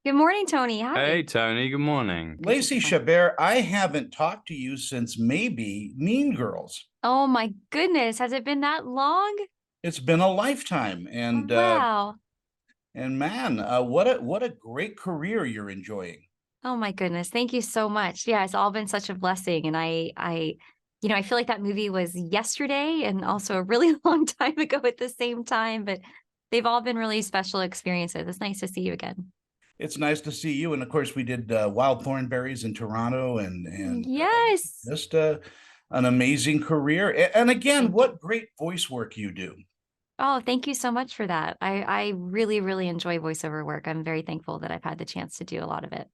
Good morning, Tony. Hey, Hi. Tony, good morning. Good to Lacey talk. Chabert, I haven't talked to you since maybe Mean Girls. Oh my goodness, has it been that long? It's been a lifetime, Wow. and man, what a great career you're enjoying. Oh my goodness. Thank you so much. Yeah, it's all been such a blessing. And I feel like that movie was yesterday and also a really long time ago at the same time, but they've all been really special experiences. It's nice to see you again. It's nice to see you, and of course we did Wild Thornberries in Toronto, and Yes. just an amazing career. And again, Thank you. what great voice work you do. Oh, thank you so much for that. I really, really enjoy voiceover work. I'm very thankful that I've had the chance to do a lot of it.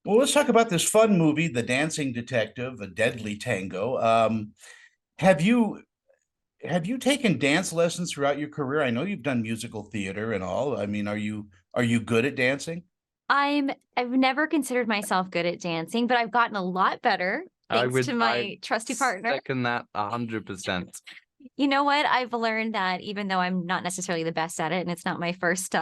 Well, let's talk about this fun movie, The Dancing Detective, A Deadly Tango. Have you have you taken dance lessons throughout your career? I know you've done musical theater and all. I mean, are you good at dancing? I've never considered myself good at dancing, but I've gotten a lot better thanks to I my trusty partner. second that 100%. You know what? I've learned that even though I'm not necessarily the best at it and it's not my first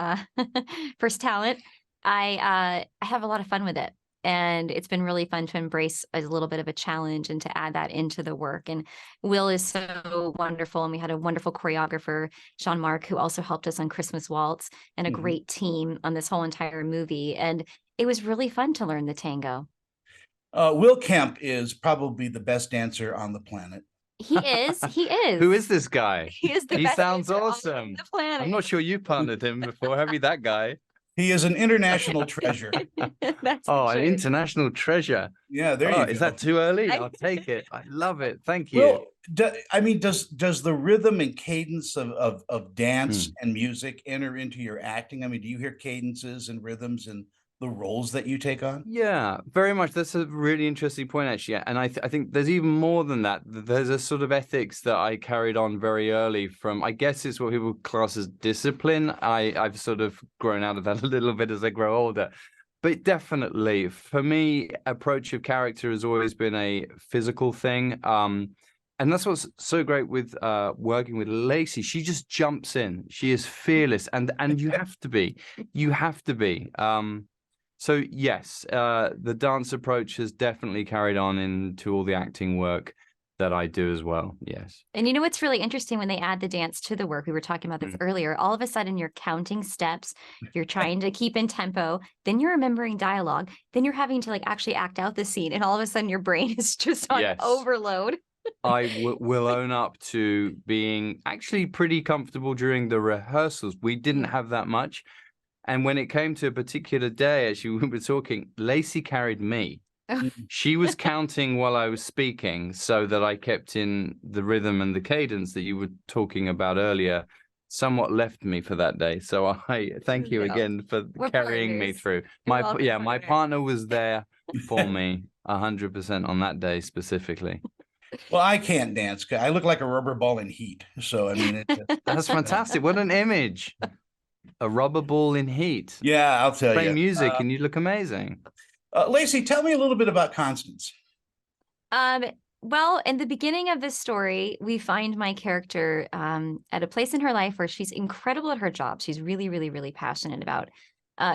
first talent, I have a lot of fun with it. And it's been really fun to embrace a little bit of a challenge and to add that into the work. And Will is so wonderful. And we had a wonderful choreographer, Sean Mark, who also helped us on Christmas Waltz, and a Mhm. great team on this whole entire movie. And it was really fun to learn the tango. Will Kemp is probably the best dancer on the planet. He is. He Who is. is this guy? He is the He best sounds dancer on awesome. the I'm not planet. sure you partnered him before, have you, that guy? He is an international treasure. That's Oh, the an truth. international treasure. Yeah, there Oh, you is go. that too early? I- I'll take it. I love it. Thank you. Well, I mean, does the rhythm and cadence of dance Hmm. and music enter into your acting? I mean, do you hear cadences and rhythms and the roles that you take on? Yeah, very much. That's a really interesting point, actually. And I think there's even more than that. There's a sort of ethics that I carried on very early from, I guess it's what people class as discipline. I've sort of grown out of that a little bit as I grow older. But definitely, for me, approach of character has always been a physical thing. And that's what's so great with working with Lacey. She just jumps in. She is fearless, and you have to be. You have to be. So yes, the dance approach has definitely carried on into all the acting work that I do as well. Yes. And you know what's really interesting when they add the dance to the work? We were talking about this Mm. earlier. All of a sudden, you're counting steps, you're trying to keep in tempo, then you're remembering dialogue, then you're having to like actually act out the scene, and all of a sudden, your brain is just on Yes. overload. Will own up to being actually pretty comfortable during the rehearsals. We didn't have that much. And when it came to a particular day, actually, we were talking, Lacey carried me. She was counting while I was speaking so that I kept in the rhythm and the cadence that you were talking about earlier. Somewhat left me for that day. So I thank you Yeah. again for We're carrying me partners. through. You're welcome, My partner. partner was there for me 100% on that day specifically. Well, I can't dance. I look like a rubber ball in heat. So I mean, That's fantastic. What an image. A rubber ball in heat. yeah, I'll tell Play you. music and you look amazing. Lacey, tell me a little bit about Constance. Um, well, in the beginning of this story, we find my character at a place in her life where she's incredible at her job. She's really, really, really passionate about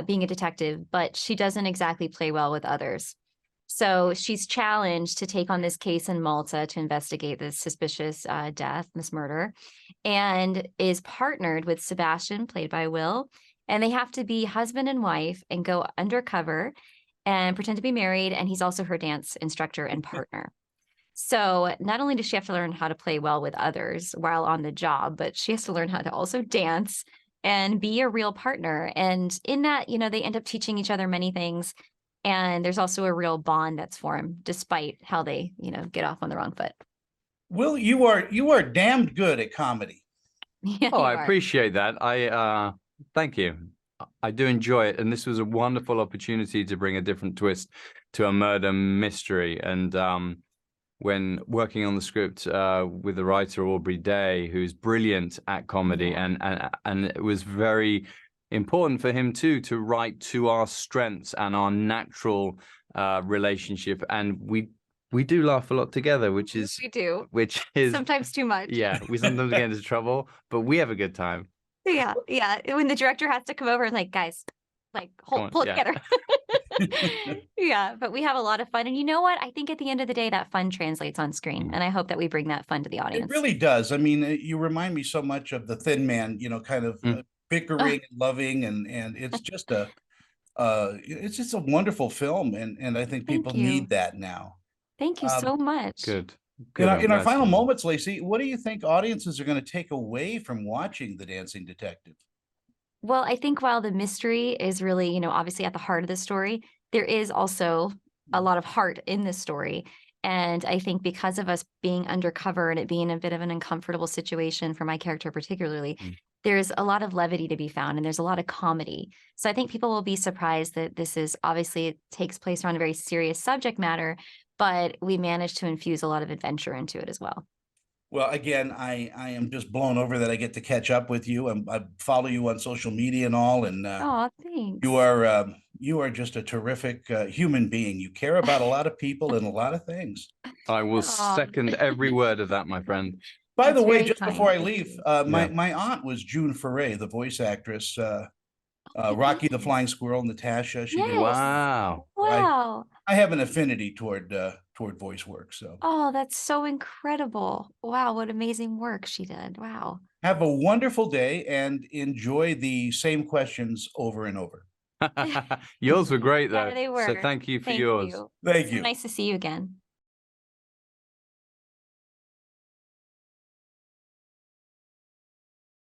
being a detective, but she doesn't exactly play well with others. So she's challenged to take on this case in Malta to investigate this suspicious death, this murder, and is partnered with Sebastian, played by Will. And they have to be husband and wife and go undercover and pretend to be married. And he's also her dance instructor and partner. So not only does she have to learn how to play well with others while on the job, but she has to learn how to also dance and be a real partner. And in that, they end up teaching each other many things. And there's also a real bond that's formed despite how they, get off on the wrong foot. Will, you are damned good at comedy. Yeah, Oh, you I are. appreciate that. Thank you. I do enjoy it, and this was a wonderful opportunity to bring a different twist to a murder mystery. And when working on the script with the writer Aubrey Day, who's brilliant at comedy, Yeah. and it was very important for him too to write to our strengths and our natural relationship, and we do laugh a lot together, We do. which is Sometimes too much. yeah, we sometimes get into trouble, but we have a good time. Yeah. Yeah. When the director has to come over and like, guys, like Come on, pull it yeah. together. Yeah, but we have a lot of fun. And you know what? I think at the end of the day, that fun translates on screen. And I hope that we bring that fun to the It audience. really does. I mean, you remind me so much of the Thin Man, kind of bickering and loving, and it's just it's just a wonderful film, and I think people Thank you. need that now. Thank you so much. Good. In Good. our, I'm in our glad final to- moments, Lacey, what do you think audiences are going to take away from watching The Dancing Detective? Well, I think while the mystery is really, obviously at the heart of the story, there is also a lot of heart in this story. And I think because of us being undercover and it being a bit of an uncomfortable situation for my character particularly, there's a lot of levity to be found and there's a lot of comedy. So I think people will be surprised that this is obviously it takes place around a very serious subject matter, but we managed to infuse a lot of adventure into it as well. Well, again, I am just blown over that I get to catch up with you. I follow you on social media and all, and Oh, thanks. you are just a terrific human being. You care about a lot of people and a lot of things. I will Aw. second every word of that, my friend. By the That's way, very just kind. before I Thank leave, you. my aunt was June Foray, the voice actress, Rocky the Flying Squirrel, Natasha. She did. Yes. Wow. Wow. I have an affinity toward voice work. So Oh, that's so incredible. Wow, what amazing work she did. Wow. have a wonderful day and enjoy the same questions over and over. Yours were great, Yeah, though. they So were. thank you for Thank yours. you. Thank So you. nice to see you again.